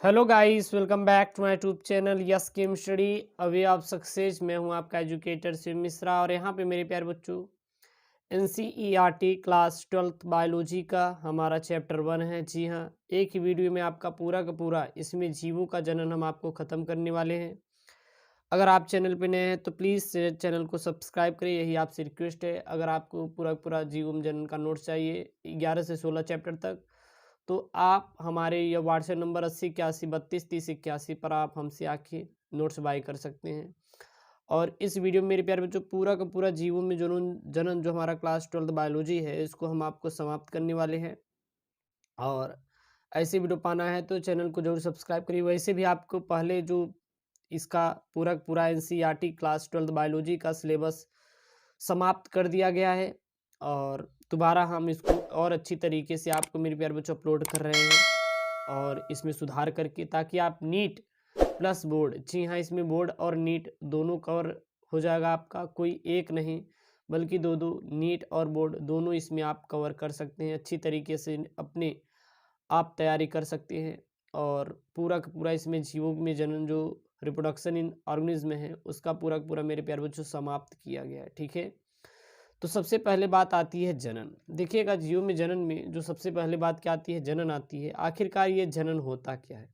Hello guys, welcome back to my YouTube channel yes chem study. A way of success. मैं हूं आपका educator Shiv Mishra और यहां पे मेरे प्यारे बच्चों एनसीईआरटी क्लास 12th बायोलॉजी का हमारा चैप्टर 1 है। जी हां, एक ही वीडियो में आपका पूरा का पूरा इसमें जीवों का जनन हम आपको ख़त्म करने वाले हैं। अगर आप चैनल पे नए हैं तो प्लीज़ चैनल को सब्सक्राइब करिए, यही आपसे रिक्वेस्ट है। अगर आपको पूरा पूरा जीव जनन का नोट्स चाहिए 11 से 16 चैप्टर तक, तो आप हमारे ये व्हाट्सएप नंबर 80 81 32 30 81 पर आप हमसे आके नोट्स बाय कर सकते हैं। और इस वीडियो में मेरे प्यारे बच्चों पूरा का पूरा जीवों में जनन जनन जो हमारा क्लास 12th बायोलॉजी है, इसको हम आपको समाप्त करने वाले हैं। और ऐसे वीडियो पाना है तो चैनल को जरूर सब्सक्राइब करिए। वैसे भी आपको पहले जो इसका पूरा का पूरा एनसीईआरटी क्लास 12th बायोलॉजी का सिलेबस समाप्त कर दिया गया है और दोबारा हम इसको और अच्छी तरीके से आपको मेरे प्यारे बच्चों अपलोड कर रहे हैं और इसमें सुधार करके, ताकि आप नीट प्लस बोर्ड, जी हाँ, इसमें बोर्ड और नीट दोनों कवर हो जाएगा आपका। कोई एक नहीं बल्कि दो दो नीट और बोर्ड दोनों इसमें आप कवर कर सकते हैं। अच्छी तरीके से अपने आप तैयारी कर सकते हैं और पूरा का पूरा इसमें जीवों में जनन जो रिप्रोडक्शन इन ऑर्गेनिज्म है उसका पूरा का पूरा मेरे प्यारे बच्चों समाप्त किया गया है। ठीक है, तो सबसे पहले बात आती है जनन। देखिएगा, जीव में जनन में जो सबसे पहले बात क्या आती है, जनन आती है। आखिरकार ये जनन होता क्या है?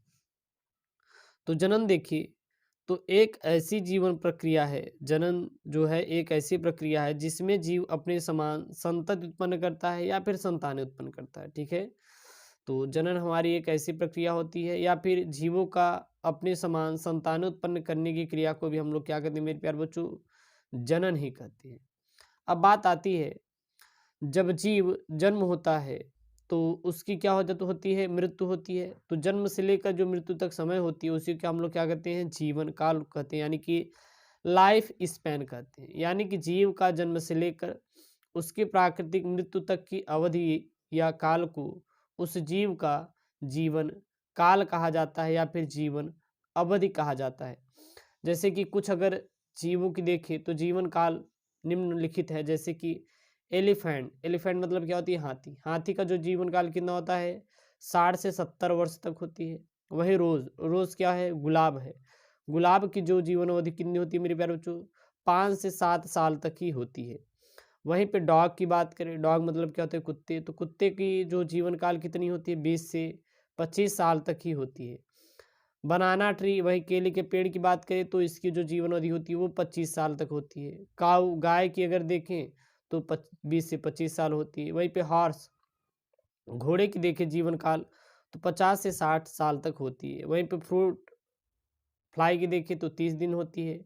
तो जनन देखिए, तो एक ऐसी जीवन प्रक्रिया है, जनन जो है एक ऐसी प्रक्रिया है जिसमें जीव अपने समान संतति उत्पन्न करता है या फिर संतानें उत्पन्न करता है। ठीक है, तो जनन हमारी एक ऐसी प्रक्रिया होती है या फिर जीवों का अपने समान संतानें उत्पन्न करने की क्रिया को भी हम लोग क्या कहते हैं मेरे प्यारे बच्चों, जनन ही कहते हैं। अब बात आती है, जब जीव जन्म होता है तो उसकी क्या हो जाती होती है, मृत्यु होती है। तो जन्म से लेकर जो मृत्यु तक समय होती है उसी को हम लोग क्या कहते हैं, जीवन काल कहते हैं, यानी कि लाइफ स्पैन कहते हैं। यानी कि जीव का जन्म से लेकर उसकी प्राकृतिक मृत्यु तक की अवधि या काल को उस जीव का जीवन काल कहा जाता है या फिर जीवन अवधि कहा जाता है। जैसे कि कुछ अगर जीवों की देखें तो जीवन काल निम्नलिखित है। जैसे कि एलिफेंट, एलिफेंट मतलब क्या होती है, हाथी। हाथी का जो जीवन काल कितना होता है, 60 से 70 वर्ष तक होती है। वही रोज, रोज क्या है, गुलाब है। गुलाब की जो जीवन अवधि कितनी होती है मेरे प्यारे बच्चों, 5 से 7 साल तक ही होती है। वहीं पे डॉग की बात करें, डॉग मतलब क्या होते हैं, कुत्ते। तो कुत्ते की जो जीवन काल कितनी होती है, 20 से 25 साल तक ही होती है। बनाना ट्री, वही केले के पेड़ की बात करें तो इसकी जो जीवन अवधि होती है वो 25 साल तक होती है। काऊ, गाय की अगर देखें तो 20 से 25 साल होती है। वहीं पे हॉर्स, घोड़े की देखें जीवन काल तो 50 से 60 साल तक होती है। वहीं पे फ्रूट फ्लाई की देखें तो 30 दिन होती है।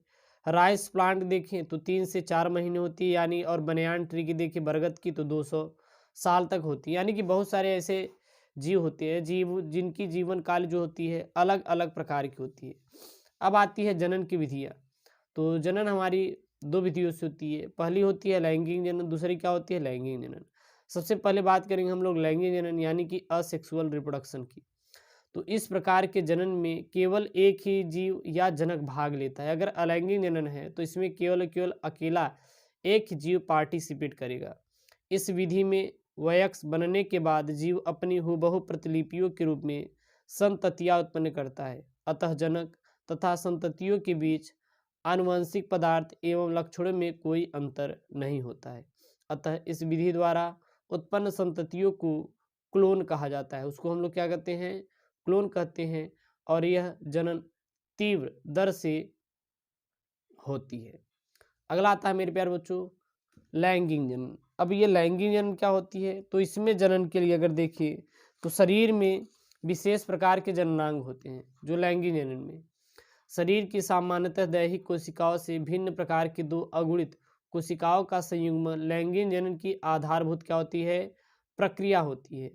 राइस प्लांट देखें तो 3 से 4 महीने होती है, यानी। और बनियान ट्री की देखें, बरगद की, तो 200 साल तक होती है। यानी कि बहुत सारे ऐसे जीव होते हैं, जीव जिनकी जीवन काल जो होती है अलग अलग प्रकार की होती है। अब आती है जनन की विधियाँ। तो जनन हमारी दो विधियों से होती है। पहली होती है लैंगिक जनन, दूसरी क्या होती है, लैंगिक जनन। सबसे पहले बात करेंगे हम लोग लैंगिक जनन यानी कि असेक्सुअल रिप्रोडक्शन की। तो इस प्रकार के जनन में केवल एक ही जीव या जनक भाग लेता है। अगर अलैंगिक जनन है तो इसमें केवल केवल अकेला एक ही जीव पार्टिसिपेट करेगा। इस विधि में वयस्क बनने के बाद जीव अपनी हूबहू प्रतिलिपियों के रूप में संततियाँ उत्पन्न करता है। अतः जनक तथा संततियों के बीच आनुवंशिक पदार्थ एवं लक्षणों में कोई अंतर नहीं होता है। अतः इस विधि द्वारा उत्पन्न संततियों को क्लोन कहा जाता है। उसको हम लोग क्या कहते हैं, क्लोन कहते हैं। और यह जनन तीव्र दर से होती है। अगला आता है मेरे प्यारे बच्चों लैंगिक जनन। अब ये लैंगिक जनन क्या होती है, तो इसमें जनन के लिए अगर देखिए तो शरीर में विशेष प्रकार के जननांग होते हैं। जो लैंगिक जनन में शरीर की सामान्यतः दैहिक कोशिकाओं से भिन्न प्रकार की दो अगुणित कोशिकाओं का संयुग्म लैंगिक जनन की आधारभूत क्या होती है, प्रक्रिया होती है।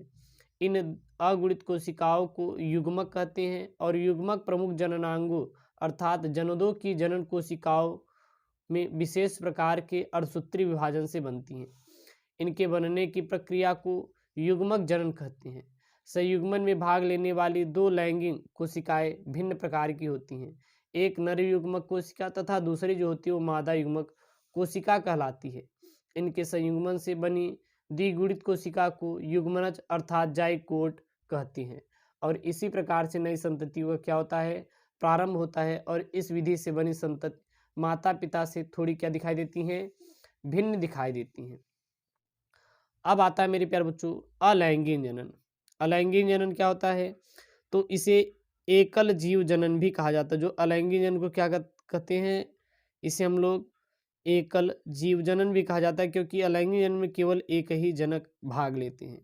इन अगुणित कोशिकाओं को युग्मक कहते हैं और युग्मक प्रमुख जननांगों अर्थात जनोदों की जनन कोशिकाओं में विशेष प्रकार के अर्धसूत्री विभाजन से बनती हैं। इनके बनने की प्रक्रिया को युग्मक जनन कहते हैं। संयुग्मन में भाग लेने वाली दो लैंगिक कोशिकाएं भिन्न प्रकार की होती हैं। एक नर युग्मक कोशिका तथा दूसरी जो होती है वो मादा युग्मक कोशिका कहलाती है। इनके संयुग्मन से बनी द्विगुणित कोशिका को युग्मनज अर्थात जाइगोट कहती हैं। और इसी प्रकार से नई संतति का क्या होता है, प्रारंभ होता है। और इस विधि से बनी संतति माता पिता से थोड़ी क्या दिखाई देती हैं, भिन्न दिखाई देती हैं। अब आता है मेरे प्यारे बच्चों अलैंगिक जनन। अलैंगिक जनन क्या होता है, तो इसे एकल जीव जनन भी कहा जाता है। जो अलैंगिक जनन को क्या कहते हैं, इसे हम लोग एकल जीव जनन भी कहा जाता है, क्योंकि अलैंगिक जनन में केवल एक ही जनक भाग लेते हैं,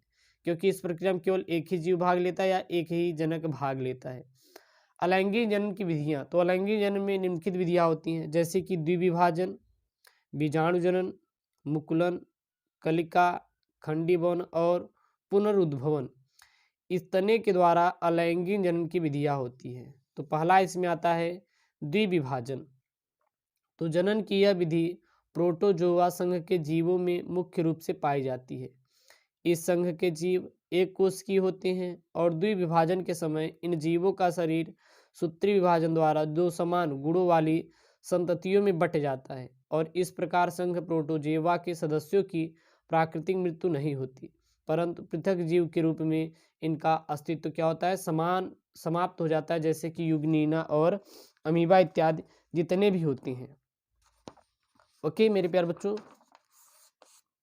क्योंकि इस प्रक्रिया में केवल एक ही जीव भाग लेता है या एक ही जनक भाग लेता है। अलैंगिक जनन की विधियां, तो अलैंगिक जनन में निम्नलिखित विधियां होती हैं, जैसे कि द्विविभाजन, बीजाणु जनन, मुकुलन, कलिका, खंडीभवन और पुनरुद्भवन। इस तने के द्वारा अलैंगिक जनन की विधियां होती हैं। तो पहला इसमें आता है द्विविभाजन। तो जनन की यह विधि प्रोटोजोआ संघ के जीवों में मुख्य रूप से पाई जाती है। इस संघ के जीव एक कोश की होते हैं और द्विविभाजन के समय इन जीवों का शरीर सूत्री विभाजन द्वारा दो समान गुणों वाली संततियों में बट जाता है और इस प्रकार संघ प्रोटोजोआ के सदस्यों की प्राकृतिक मृत्यु नहीं होती, परंतु पृथक जीव के रूप में इनका अस्तित्व क्या होता है, समाप्त हो जाता है, जैसे कि युग्निना और अमीबा इत्यादि जितने भी होती हैं। ओके मेरे प्यारे बच्चों,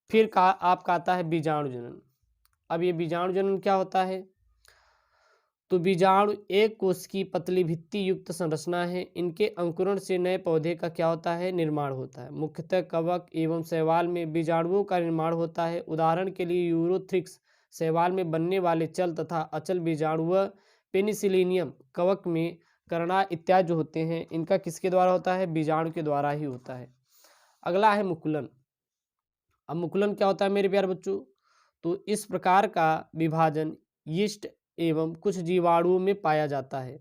फिर आपका आता है बीजाणु जनन। अब ये बीजाणु जनन क्या होता है, तो बीजाणु एक कोश की पतली भित्ति युक्त संरचना है। इनके अंकुरण से नए पौधे का क्या होता है, निर्माण होता है। मुख्यतः कवक एवं शैवाल में बीजाणुओं का निर्माण होता है। उदाहरण के लिए यूरोथ्रिक्स शैवाल में बनने वाले चल तथा अचल बीजाणु व पेनिसिलिनियम कवक में करना इत्यादि जो होते हैं, इनका किसके द्वारा होता है, बीजाणु के द्वारा ही होता है। अगला है मुकुलन। अब मुकुलन क्या होता है मेरे प्यारे बच्चों, तो इस प्रकार का विभाजन यीस्ट एवं कुछ जीवाणुओं में पाया जाता है।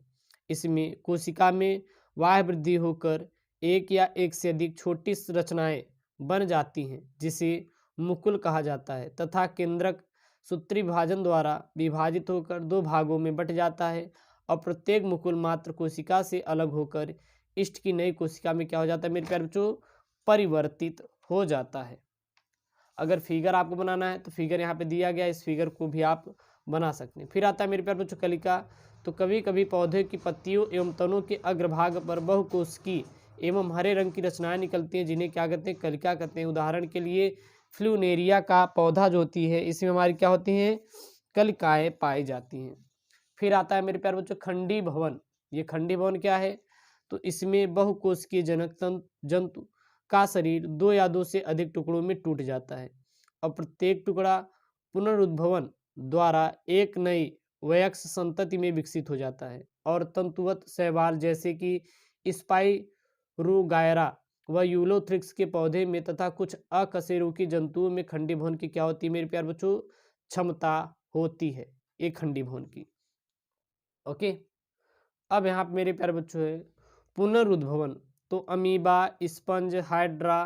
इसमें कोशिका में बाह्य वृद्धि होकर एक या एक से अधिक छोटी रचनाएं बन जाती हैं, जिसे मुकुल कहा जाता है, तथा केंद्रक सूत्री विभाजन द्वारा विभाजित होकर दो भागों में बट जाता है और प्रत्येक मुकुल मात्र कोशिका से अलग होकर इष्ट की नई कोशिका में क्या हो जाता है मेरे प्यारे बच्चों, परिवर्तित हो जाता है। अगर फिगर आपको बनाना है तो फिगर यहाँ पे दिया गया, इस फिगर को भी आप बना सकते हैं। फिर आता है मेरे प्यारे बच्चों कलिका। तो कभी कभी पौधे की पत्तियों एवं तनों के अग्रभाग पर बहुकोशिकी एवं हरे रंग की रचनाएं निकलती हैं, जिन्हें क्या कहते हैं, कलिका कहते हैं। उदाहरण के लिए फ्लूनेरिया का पौधा जो होती है, इसमें हमारी क्या होती हैं, कलिकाएं पाई जाती हैं। फिर आता है मेरे प्यारे बच्चों खंडी भवन। ये खंडी भवन क्या है, तो इसमें बहुकोशिकीय जनक जंतु का शरीर दो या दो से अधिक टुकड़ों में टूट जाता है और प्रत्येक टुकड़ा पुनरुद्भवन द्वारा एक नई वयस्क संतति में विकसित हो जाता है। और तंतुवत शैवाल जैसे कि स्पाइरोगायरा व यूलोथ्रिक्स के पौधे में तथा कुछ अकशेरुकी जंतुओं में खंडी भवन की क्या होती है मेरे प्यारे बच्चों, क्षमता होती है एक खंडी भवन की। ओके, अब यहाँ पे मेरे प्यारे बच्चों है पुनरुद्भवन। तो अमीबा, स्पंज, हाइड्रा,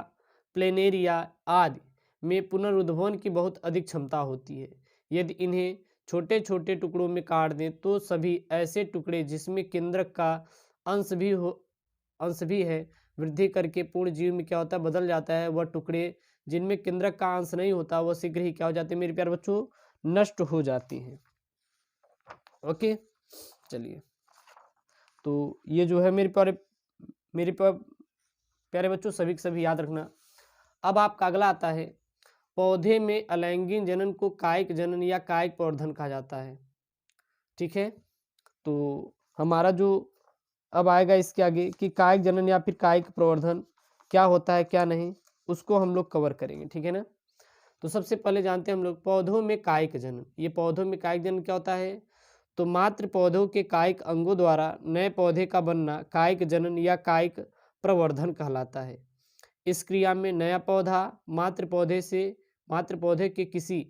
प्लेनेरिया आदि में पुनरुद्भवन की बहुत अधिक क्षमता होती है। यदि इन्हें छोटे छोटे टुकड़ों में काट दें तो सभी ऐसे टुकड़े जिसमें केंद्रक का अंश भी है वृद्धि करके पूर्ण जीव में क्या होता है, बदल जाता है। वह टुकड़े जिनमें केंद्रक का अंश नहीं होता वह शीघ्र ही क्या हो जाते हैं मेरे प्यारे बच्चों, नष्ट हो जाती हैं। ओके चलिए, तो ये जो है मेरे प्यारे बच्चों सभी के सभी याद रखना। अब आपका अगला आता है पौधे में अलैंगिक जनन को कायिक जनन या कायिक प्रवर्धन कहा जाता है। ठीक है, तो हमारा जो अब आएगा इसके आगे कि कायिक जनन या फिर कायिक प्रवर्धन क्या होता है क्या नहीं, उसको हम लोग कवर करेंगे। ठीक है ना, तो सबसे पहले जानते हैं हम लोग पौधों में कायिक जनन। ये पौधों में कायिक जनन क्या होता है, तो मात्र पौधों के कायिक अंगों द्वारा नए पौधे का बनना कायिक जनन या कायिक प्रवर्धन कहलाता है। इस क्रिया में नया पौधा मात्र पौधे के किसी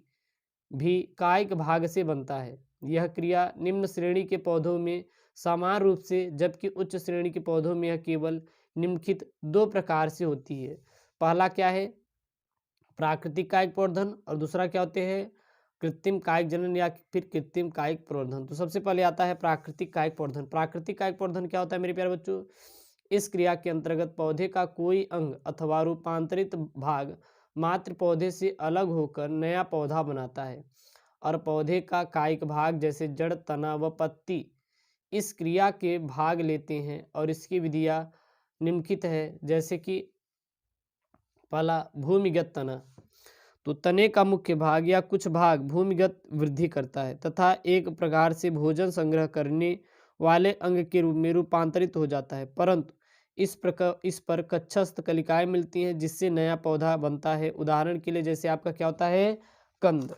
भी कायिक भाग से बनता है। यह क्रिया निम्न श्रेणी के पौधों में समान रूप से, जबकि उच्च श्रेणी के पौधों में यह केवल निम्नलिखित दो प्रकार से होती है। पहला क्या है, प्राकृतिक कायिक प्रवर्धन, और दूसरा क्या होते हैं, कृत्रिम कायिक जनन या फिर कृत्रिम कायिक प्रवर्धन। तो सबसे पहले आता है प्राकृतिक कायिक प्रवर्धन। प्राकृतिक कायिक प्रवर्धन क्या होता है मेरे प्यारे बच्चों, इस क्रिया के अंतर्गत पौधे का कोई अंग अथवा रूपांतरित भाग मात्र पौधे से अलग होकर नया पौधा बनाता है। और पौधे का कायिक भाग जैसे जड़, तना व पत्ती इस क्रिया के भाग लेते हैं और इसकी विधियां निम्नलिखित है। जैसे कि पहला भूमिगत तना, तो तने का मुख्य भाग या कुछ भाग भूमिगत वृद्धि करता है तथा एक प्रकार से भोजन संग्रह करने वाले अंग के रूप में रूपांतरित हो जाता है, परंतु इस पर कक्षस्थ कलिकाएं मिलती हैं जिससे नया पौधा बनता है। उदाहरण के लिए जैसे आपका क्या होता है, कंद।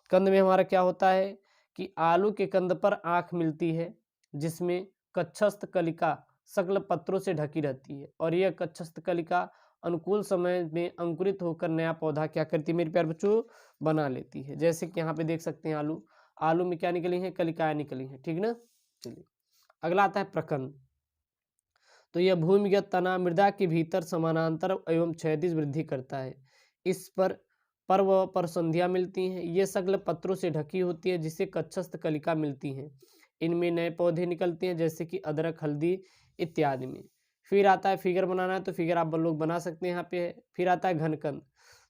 कंद में हमारा क्या होता है कि आलू के कंद पर आँख मिलती है जिसमें कक्षस्थ कलिका सकल पत्रों से ढकी रहती है और यह कक्षस्थ कलिका अनुकूल समय में अंकुरित होकर नया पौधा क्या करती है मेरे प्यारे बच्चों, बना लेती है। जैसे कि यहाँ पे देख सकते हैं आलू में क्या निकली है, कलिकाएं निकली हैं, ठीक ना। चलिए अगला आता है प्रकंद। तो यह भूमिगत तना मृदा के भीतर समानांतर एवं क्षैतिज वृद्धि करता है। इस पर पर्व पर संध्या मिलती हैं। ये सगल पत्रों से ढकी होती है जिसे कक्षस्थ कलिका मिलती हैं। इनमें नए पौधे निकलते हैं जैसे कि अदरक, हल्दी इत्यादि में। फिर आता है फिगर बनाना है तो फिगर आप लोग बना सकते हैं यहाँ पे। फिर आता है घनकंद।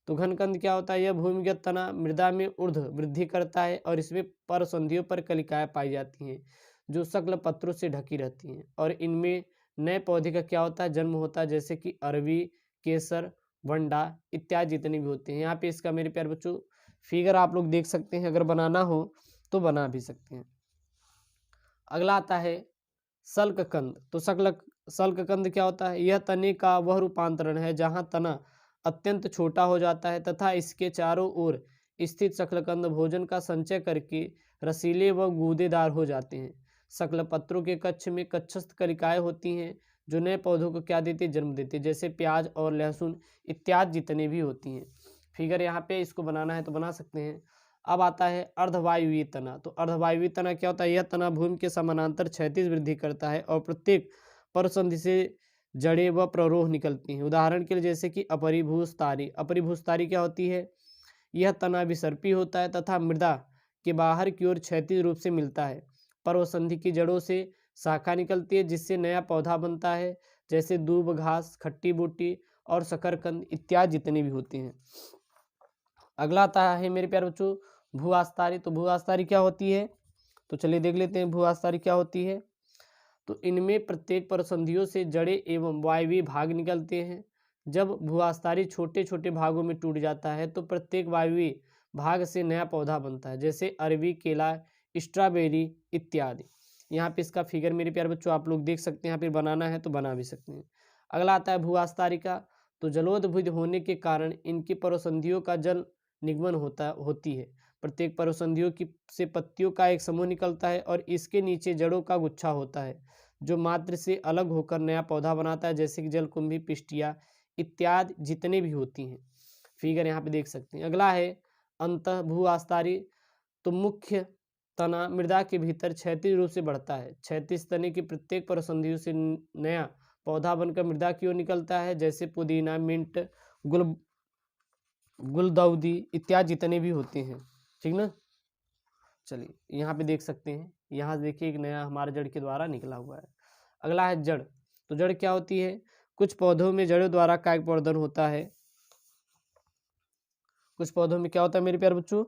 तो घनकंद क्या होता है, यह भूमिगत तना मृदा में ऊर्ध्व वृद्धि करता है और इसमें परसंधियों पर कलिकाएं पाई जाती हैं जो सकल पत्रों से ढकी रहती हैं और इनमें नए पौधे का क्या होता है, जन्म होता है। जैसे कि अरवी, केसर, वंडा इत्यादि जितने भी होते हैं। यहाँ पे इसका मेरे प्यारे बच्चों फिगर आप लोग देख सकते हैं, अगर बनाना हो तो बना भी सकते हैं। अगला आता है सल्ककंद। तो सल्ककंद क्या होता है, यह तने का वह रूपांतरण है जहाँ तना अत्यंत छोटा हो जाता है तथा इसके चारों ओर स्थित शकलकंद भोजन का संचय करके रसीले व गूदेदार हो जाते हैं। शकल पत्रों के कक्ष में कक्षस्थ कलिकाएं होती हैं जो नए पौधों को क्या देते, जन्म देते, जैसे प्याज और लहसुन इत्यादि जितने भी होती हैं। फिगर यहाँ पे इसको बनाना है तो बना सकते हैं। अब आता है अर्धवायुवीय तना। तो अर्धवायुवीय तना क्या होता है, यह तना भूमि के समानांतर क्षैतिज वृद्धि करता है और प्रत्येक परसंधि से जड़ें व प्ररोह निकलती हैं। उदाहरण के लिए जैसे कि अपरिभूस्तारी। अपरिभूस्तारी क्या होती है, यह तना विसर्पी होता है तथा मृदा के बाहर की ओर क्षैतिज रूप से मिलता है। पर्वसंधि की जड़ों से शाखा निकलती है जिससे नया पौधा बनता है, जैसे दूब घास, खट्टी बूटी और शकरकंद इत्यादि जितने भी होते हैं। अगला आता है मेरे प्यारे बच्चों भूआस्तारी। तो भूआस्तारी क्या होती है, तो चलिए देख लेते हैं भूआस्तारी क्या होती है। तो इनमें प्रत्येक परसंधियों से जड़ें एवं वायवीय भाग निकलते हैं। जब भूआस्तारी छोटे छोटे भागों में टूट जाता है तो प्रत्येक वायवीय भाग से नया पौधा बनता है, जैसे अरवी, केला, स्ट्रॉबेरी इत्यादि। यहाँ पे इसका फिगर मेरे प्यारे बच्चों आप लोग देख सकते हैं, यहाँ पे बनाना है तो बना भी सकते हैं। अगला आता है भूआस्तारी का। तो जलोदभुज होने के कारण इनकी परसंधियों का जल निगमन होती है। प्रत्येक परसंधियों की से पत्तियों का एक समूह निकलता है और इसके नीचे जड़ों का गुच्छा होता है जो मात्र से अलग होकर नया पौधा बनाता है, जैसे कि जलकुंभी, पिस्टिया इत्यादि जितने भी होती हैं। फिगर यहाँ पे देख सकते हैं। अगला है अंतः भूआस्तारी। तो मुख्य तना मृदा के भीतर क्षैतिज रूप से बढ़ता है। क्षैतिज तने की प्रत्येक परसंधियों से नया पौधा बनकर मृदा की ओर निकलता है, जैसे पुदीना, मिंट, गुलदाउदी इत्यादि जितने भी होते हैं, ठीक ना। चलिए यहाँ पे देख सकते हैं, यहाँ देखिए एक नया हमारे जड़ के द्वारा निकला हुआ है। अगला है जड़। तो जड़ क्या होती है, कुछ पौधों में जड़ों द्वारा कायिक प्रवर्धन होता है। कुछ पौधों में क्या होता है मेरे प्यारे बच्चों,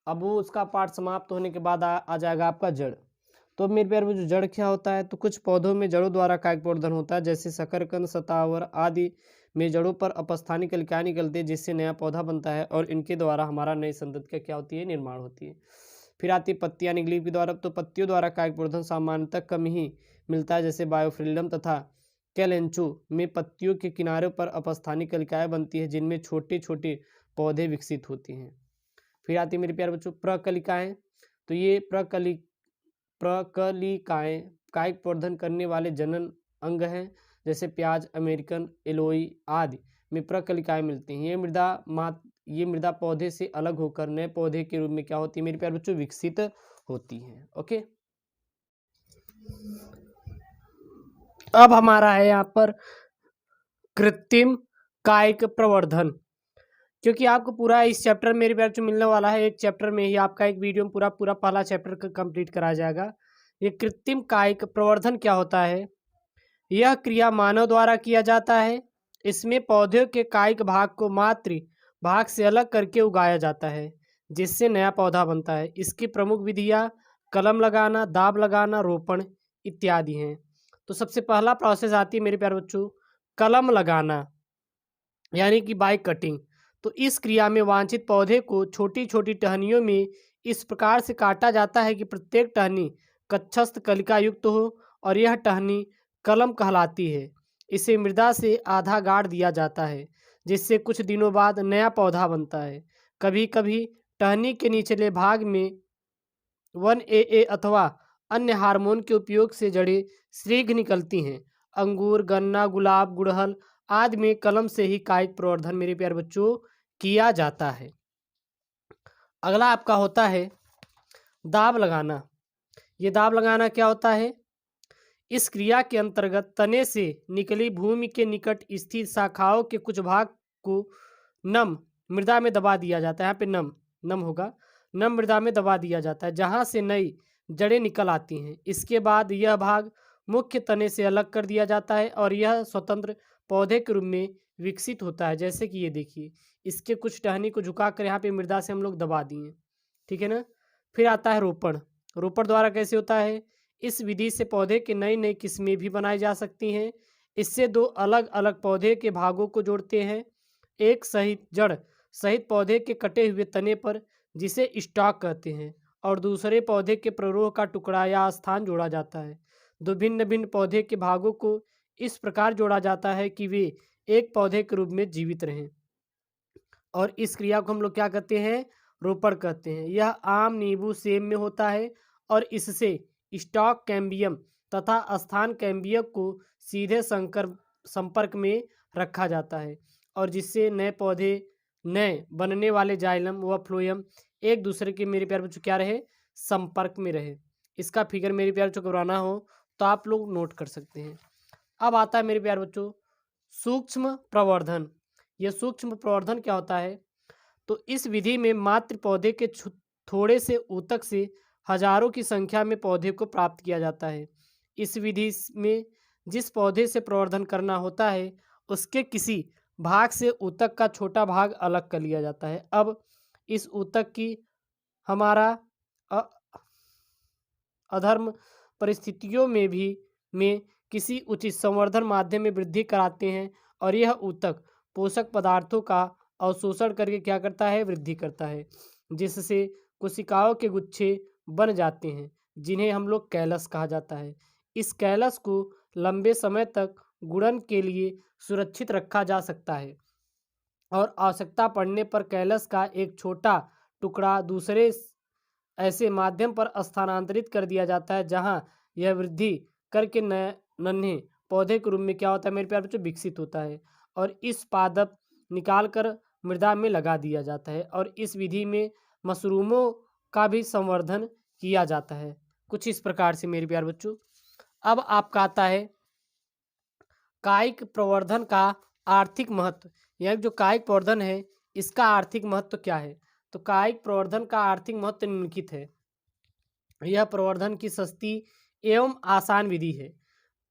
अब वो उसका पार्ट समाप्त होने के बाद आ जाएगा आपका जड़। तो मेरे प्यारे बच्चों जड़ क्या होता है, तो कुछ पौधों में जड़ों द्वारा कायिक प्रवर्धन होता है, जैसे शकरकंद, शतावर आदि में जड़ों पर अपस्थानिक कलिकाएं निकलती है जिससे नया पौधा बनता है और इनके द्वारा हमारा नई संतति का क्या होती है, निर्माण होती है। फिर आती है पत्तियां निकली के द्वारा। तो पत्तियों द्वारा कायिक प्रवर्धन सामान्यतः कम ही मिलता है, जैसे बायोफ्रिलम तथा कैलेंचो में पत्तियों के किनारों पर अपस्थानिक कलिकाएं बनती है जिनमें छोटे छोटे पौधे विकसित होते हैं। फिर आती है मेरे प्यारे बच्चों प्रकलिकाएं। तो ये प्रकलिकाएं कायिक प्रवर्धन करने वाले जनन अंग हैं, जैसे प्याज, अमेरिकन एलोई आदि में प्रकलिकाएं मिलती हैं। ये मृदा पौधे से अलग होकर नए पौधे के रूप में क्या होती है मेरे प्यारे बच्चों, विकसित होती हैं। ओके, अब हमारा है यहाँ पर कृत्रिम कायिक प्रवर्धन। क्योंकि आपको पूरा इस चैप्टर मेरे प्यारे बच्चों मिलने वाला है, एक चैप्टर में ही आपका एक वीडियो में पूरा पहला चैप्टर कंप्लीट कराया जाएगा। ये कृत्रिम कायिक प्रवर्धन क्या होता है, यह क्रिया मानव द्वारा किया जाता है। इसमें पौधे के कायिक भाग को मात्र भाग से अलग करके उगाया जाता है, जिससे नया पौधा बनता है। इसकी प्रमुख विधियाँ कलम लगाना, दाब लगाना, रोपण इत्यादि हैं। तो सबसे पहला प्रोसेस आती है मेरे प्यारे बच्चों, कलम लगाना, यानी कि बाय कटिंग। तो इस क्रिया में वांछित पौधे को छोटी छोटी टहनियों में इस प्रकार से काटा जाता है कि प्रत्येक टहनी कक्षस्थ कलिका युक्त हो और यह टहनी कलम कहलाती है। इसे मृदा से आधा गाड़ दिया जाता है, जिससे कुछ दिनों बाद नया पौधा बनता है। कभी कभी टहनी के निचले भाग में 1AA अथवा अन्य हार्मोन के उपयोग से जड़ें शीघ्र निकलती हैं। अंगूर, गन्ना, गुलाब, गुड़हल आदि में कलम से ही कायिक प्रवर्धन मेरे प्यारे बच्चों किया जाता है। अगला आपका होता है दाब लगाना। ये दाब लगाना क्या होता है? इस क्रिया के अंतर्गत तने से निकली भूमि के निकट स्थित शाखाओं के कुछ भाग को नम मृदा में दबा दिया जाता है। यहाँ पे नम नम होगा, नम मृदा में दबा दिया जाता है, जहाँ से नई जड़ें निकल आती हैं। इसके बाद यह भाग मुख्य तने से अलग कर दिया जाता है और यह स्वतंत्र पौधे के रूप में विकसित होता है। जैसे कि ये देखिए, इसके कुछ टहनी को झुका कर यहाँ पे मृदा से हम लोग दबा दिए, ठीक है ना। फिर आता है रोपण। रोपण द्वारा कैसे होता है? इस विधि से पौधे की नई नई किस्में भी बनाई जा सकती हैं। इससे दो अलग अलग पौधे के भागों को जोड़ते हैं, एक सहित जड़ सहित पौधे के कटे हुए तने पर, जिसे स्टॉक कहते हैं, और दूसरे पौधे के प्ररोह का टुकड़ा या स्थान जोड़ा जाता है। दो भिन्न भिन्न पौधे के भागों को इस प्रकार जोड़ा जाता है कि वे एक पौधे के रूप में जीवित रहें, और इस क्रिया को हम लोग क्या कहते हैं? रोपण कहते हैं। यह आम, नींबू, सेब में होता है और इससे स्टॉक कैम्बियम तथा स्थान कैम्बियम को सीधे संपर्क में रखा जाता है, और जिससे नए पौधे, नए बनने वाले जाइलम व फ्लोएम एक दूसरे के मेरे प्यारे बच्चों क्या रहे? संपर्क में रहे। इसका फिगर मेरे प्यारे बच्चों को बनाना हो तो आप लोग नोट कर सकते हैं। अब आता है मेरे प्यारे बच्चों सूक्ष्म प्रवर्धन। यह सूक्ष्म प्रवर्धन क्या होता है? तो इस विधि में मात्र पौधे के थोड़े से ऊतक से हजारों की संख्या में पौधे को प्राप्त किया जाता है। इस विधि में जिस पौधे से प्रवर्धन करना होता है, उसके किसी भाग से ऊतक का छोटा भाग अलग कर लिया जाता है। अब इस ऊतक की हमारा अधर्म परिस्थितियों में किसी उचित संवर्धन माध्यम में वृद्धि कराते हैं, और यह ऊतक पोषक पदार्थों का अवशोषण करके क्या करता है? वृद्धि करता है, जिससे कोशिकाओं के गुच्छे बन जाते हैं, जिन्हें हम लोग कैलस कहा जाता है। इस कैलस को लंबे समय तक गुणन के लिए सुरक्षित रखा जा सकता है, और आवश्यकता पड़ने पर कैलस का एक छोटा टुकड़ा दूसरे ऐसे माध्यम पर स्थानांतरित कर दिया जाता है, जहां यह वृद्धि करके नए नन्हे पौधे के रूप में क्या होता है मेरे प्यारे बच्चों? विकसित होता है, और इस पादप निकालकर मृदा में लगा दिया जाता है। और इस विधि में मशरूमों का भी संवर्धन किया जाता है, कुछ इस प्रकार से मेरे प्यारे बच्चों। अब आपका आता है कायिक प्रवर्धन का आर्थिक महत्व। यह जो कायिक प्रवर्धन है, इसका आर्थिक महत्व क्या है? तो कायिक प्रवर्धन का आर्थिक महत्व निम्नलिखित है। यह प्रवर्धन की सस्ती एवं आसान विधि है,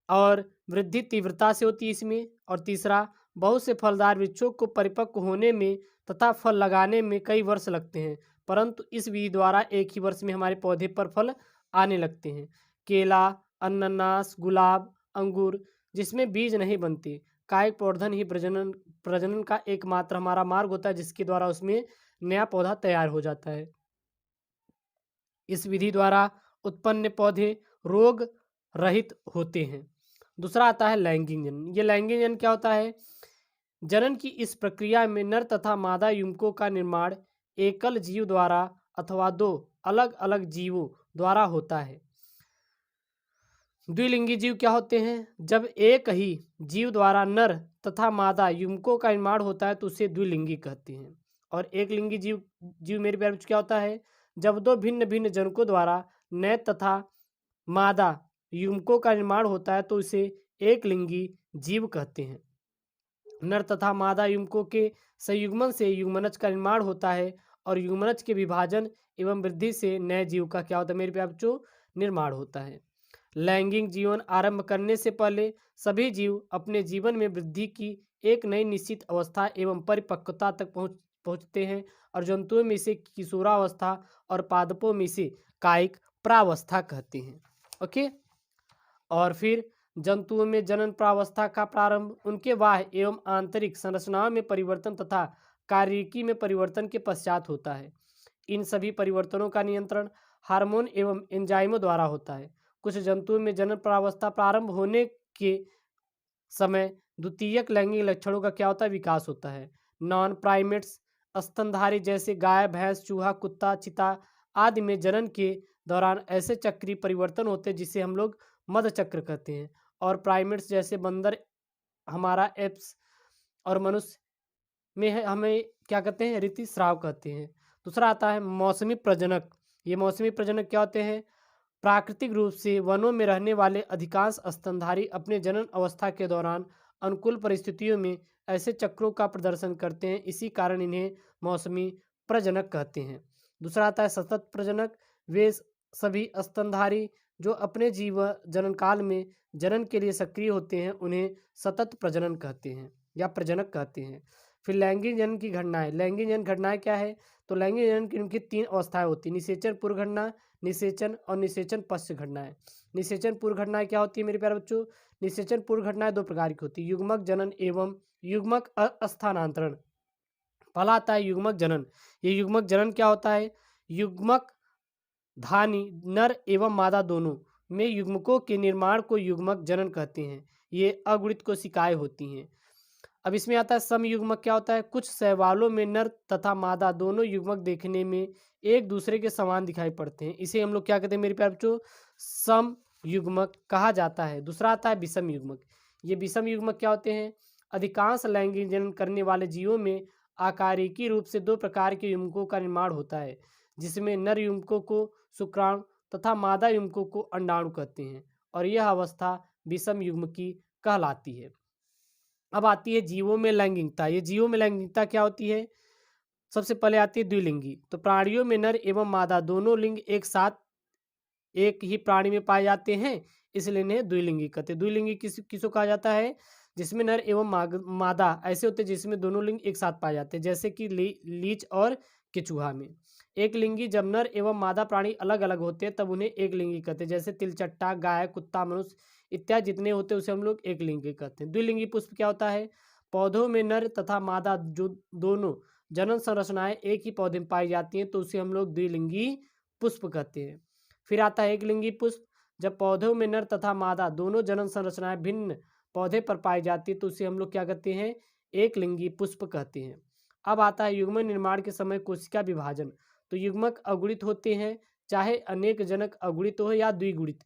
और वृद्धि तीव्रता से होती है इसमें। और तीसरा, बहुत से फलदार वृक्षों को परिपक्व होने में तथा फल लगाने में कई वर्ष लगते हैं, परंतु इस विधि द्वारा एक ही वर्ष में हमारे पौधे पर फल आने लगते हैं। केला, अनानास, गुलाब, अंगूर जिसमें बीज नहीं बनते। कायिक प्रवर्धन ही प्रजनन का एकमात्र हमारा मार्ग होता है, जिसके द्वारा उसमें नया पौधा तैयार हो जाता है। इस विधि द्वारा उत्पन्न पौधे रोग रहित होते हैं। दूसरा आता है लैंगिक जनन। ये लैंगिक जनन क्या होता है? जनन की इस प्रक्रिया में नर तथा मादा युग्मकों का निर्माण एकल जीव द्वारा अथवा दो अलग अलग जीवों द्वारा होता है। द्विलिंगी जीव क्या होते हैं? जब एक ही जीव द्वारा नर तथा मादा युग्मकों का निर्माण होता है तो उसे द्विलिंगी कहते हैं। और एक लिंगी जीव जीव मेरे प्यारे बच्चों क्या होता है? जब दो भिन्न भिन्न जनकों द्वारा नर तथा मादा युग्मकों का निर्माण होता है तो इसे एक लिंगी जीव कहते हैं। नर तथा मादा युग्मकों के संयुग्मन से युग्मनज का निर्माण होता है, और युग्मनज के विभाजन एवं वृद्धि से नए जीव का क्या होता है मेरे प्यारे बच्चों? निर्माण होता है। लैंगिक जीवन आरंभ करने से पहले सभी जीव अपने जीवन में वृद्धि की एक नई निश्चित अवस्था एवं परिपक्वता तक पहुँचते हैं और जंतुओं में इसे किशोरावस्था और पादपों में इसे कायिक प्रावस्था कहते हैं। ओके। और फिर जंतुओं में जनन प्रावस्था का प्रारंभ उनके बाह्य एवं आंतरिक संरचनाओं में परिवर्तन तथा कार्यकी में परिवर्तन के पश्चात होता है। इन सभी परिवर्तनों का नियंत्रण हार्मोन एवं एंजाइमों द्वारा होता है। कुछ जंतुओं में जनन प्रावस्था प्रारंभ होने के समय द्वितीयक लैंगिक लक्षणों का क्या होता है, विकास होता है। नॉन प्राइमेट्स स्तनधारी जैसे गाय, भैंस, चूहा, कुत्ता, चीता आदि में जनन के दौरान ऐसे चक्रीय परिवर्तन होते हैं जिसे हम लोग मध चक्र कहते हैं। और प्राइमेट्स जैसे बंदर, हमारा एप्स और मनुष्य में है, हमें क्या कहते हैं, ऋतुस्राव कहते हैं। दूसरा आता है मौसमी प्रजनक। ये मौसमी प्रजनक क्या होते हैं? प्राकृतिक रूप से वनों में रहने वाले अधिकांश स्तनधारी अपने जनन अवस्था के दौरान अनुकूल परिस्थितियों में ऐसे चक्रों का प्रदर्शन करते हैं, इसी कारण इन्हें मौसमी प्रजनक कहते हैं। दूसरा आता है सतत प्रजनक। वे सभी स्तनधारी जो अपने जनन काल में जनन के लिए सक्रिय होते हैं उन्हें सतत प्रजनन कहते हैं या प्रजनक कहते हैं। फिर लैंगिक जनन की घटनाएं। लैंगिक जनन घटनाएं क्या है? तो लैंगिक जनन की उनकी 3 अवस्थाएं होती हैं: निषेचन पूर्व घटना, निषेचन और निषेचन पश्च घटनाएं। निषेचन पूर्व घटनाएं क्या होती है मेरे प्यारे बच्चों? निषेचन पूर्व घटनाएं 2 प्रकार की होती है: युग्मक जनन एवं युग्मक अस्थानांतरण। पहला आता है युग्मक जनन। ये युग्मक जनन क्या होता है? युग्मक धानी नर एवं मादा दोनों में युग्मकों के निर्माण को युग्मक जनन कहते हैं। ये अगुणित कोशिकाएं होती हैं। अब इसमें आता है समयुग्मक। क्या होता है? कुछ शैवालों में नर तथा मादा दोनों युग्मक देखने में एक दूसरे के समान दिखाई पड़ते हैं, इसे हम लोग क्या कहते हैं मेरे प्यारे बच्चों? समयुग्मक कहा जाता है। दूसरा आता है विषम युग्मक। ये विषम युग्मक क्या होते हैं? अधिकांश लैंगिक जनन करने वाले जीवों में आकारिकी रूप से 2 प्रकार के युग्मकों का निर्माण होता है, जिसमें नर युग्मकों को शुक्राणु तथा मादा युग्मकों को अंडाणु कहते हैं, और यह अवस्था विषम युग्मकी कहलाती है। अब आती है जीवों में लैंगिकता। ये जीवों में लैंगिकता क्या होती है? सबसे पहले आती है द्विलिंगी। तो प्राणियों में नर एवं मादा दोनों लिंग एक साथ एक ही प्राणी में पाए जाते हैं, इसलिए इन्हें द्विलिंगी कहते हैं। द्विलिंगी किसको कहा जाता है? जिसमें नर एवं मादा ऐसे होते हैं जिसमें दोनों लिंग एक साथ पाए जाते हैं, जैसे कि लीच और केचुहा में। एक लिंगी जब नर एवं मादा प्राणी अलग अलग होते हैं तब उन्हें एक लिंगी कहते हैं, जैसे तिलचट्टा, गाय, कुत्ता, मनुष्य इत्यादि जितने होते हैं उसे हम लोग एक लिंगी कहते हैं। द्विलिंगी पुष्प क्या होता है? पौधों में नर तथा मादा जो दोनों जनन संरचनाएं एक ही पौधे में पाई जाती हैं तो उसे हम लोग द्विलिंगी पुष्प कहते हैं। फिर आता है एक लिंगी पुष्प। जब पौधों में नर तथा मादा दोनों जनन संरचनाएं भिन्न पौधे पर पाई जाती है तो उसे हम लोग क्या कहते हैं? एक लिंगी पुष्प कहते हैं। अब आता है युग्मक निर्माण के समय कोशिका विभाजन। तो युग्मक अगुणित होते हैं, चाहे अनेक जनक अगुणित हो या द्विगुणित।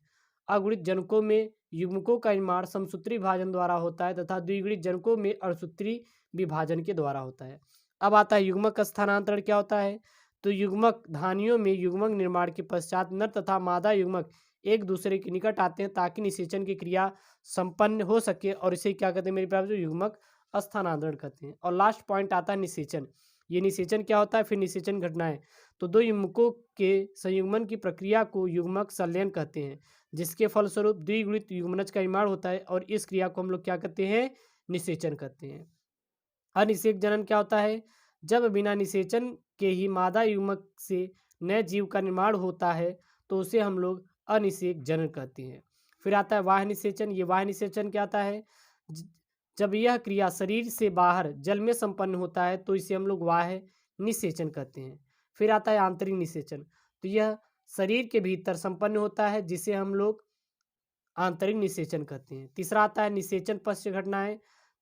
अगुणित जनकों में युग्मकों का निर्माण समसूत्री विभाजन द्वारा होता है तथा द्विगुणित जनकों में अर्धसूत्री विभाजन के द्वारा होता है। अब आता है युग्मक स्थानांतरण। क्या होता है? तो युग्मक धानियों में युग्मक निर्माण के पश्चात नर तथा मादा युग्मक एक दूसरे के निकट आते हैं ताकि निषेचन की क्रिया संपन्न हो सके, और इसे क्या कहते हैं मेरे प्यारे? युग्मक स्थानांतरण कहते हैं। और लास्ट पॉइंट आता है निषेचन। ये निषेचन क्या होता है? फिर निषेचन घटनाएं। तो 2 युग्मकों के संयुग्मन की प्रक्रिया को युग्मक संलयन कहते हैं, जिसके फलस्वरूप द्विगुणित युग्मनज का निर्माण होता है, और इस क्रिया को हम लोग क्या कहते हैं? निषेचन कहते हैं। अनिषेक जनन क्या होता है? जब बिना निषेचन के ही मादा युग्मक से नए जीव का निर्माण होता है तो उसे हम लोग अनिषेक जनन कहते हैं। फिर आता है वाह्य निषेचन। ये वाह्य निषेचन क्या आता है? जब यह क्रिया शरीर से बाहर जल में संपन्न होता है तो इसे हम लोग वाह्य निषेचन कहते हैं। फिर आता है आंतरिक निषेचन। तो यह शरीर के भीतर संपन्न होता है जिसे हम लोग आंतरिक निषेचन कहते हैं। तीसरा आता है निषेचन पश्च घटनाएं।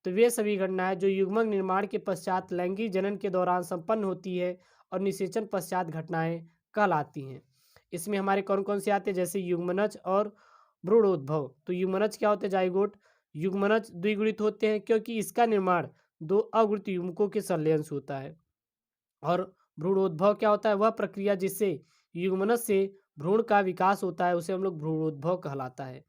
तो वे सभी घटनाएं जो युग्मक निर्माण के पश्चात लैंगिक जनन के दौरान संपन्न होती है और निषेचन पश्चात घटनाएं कहलाती हैं। इसमें हमारे कौन कौन से आते हैं? जैसे युग्मनज और भ्रूणोद्भव। तो युग्मनज क्या होते हैं? जाइगोट। युग्मनज द्विगुणित होते हैं क्योंकि इसका निर्माण 2 अगुणित युग्मकों के संलयन से होता है। और भ्रूणोद्भव क्या होता है? वह प्रक्रिया जिससे युग्मनज से भ्रूण का विकास होता है उसे हम लोग भ्रूणोद्भव कहलाता है।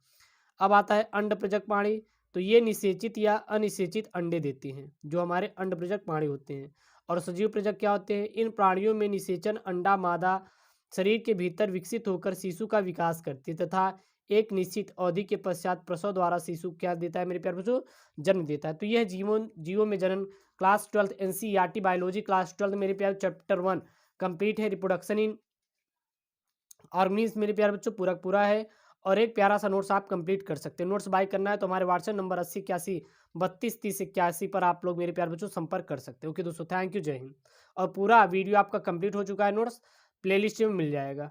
अब आता है अंडप्रजक प्राणी। तो ये निषेचित या अनिषेचित अंडे देते हैं, जो हमारे अंडप्रजक प्राणी होते हैं। और सजीव प्रजक क्या होते हैं? इन प्राणियों में निषेचन अंडा मादा शरीर के भीतर विकसित होकर शिशु का विकास करती है तथा एक निश्चित अवधि के पश्चात प्रसव द्वारा शिशु क्या देता है मेरे प्यारे बच्चों, जन्म देता है। तो यह जीवों में जनन क्लास 12 एनसीईआरटी बायोलॉजी क्लास 12 मेरे प्यारे चैप्टर 1 कंप्लीट है। रिप्रोडक्शन इन ऑर्गेनिज्म मेरे प्यारे बच्चों पूरा है। और एक प्यारा सा नोट्स आप कंप्लीट कर सकते हैं। नोट्स बाय करना है तो हमारे व्हाट्सएप नंबर 8081 323081 पर आप लोग मेरे प्यारे बच्चों संपर्क कर सकते हैं। ओके दोस्तों, थैंक यू, जय हिंद। और पूरा वीडियो आपका कंप्लीट हो चुका है, नोट्स प्लेलिस्ट में मिल जाएगा।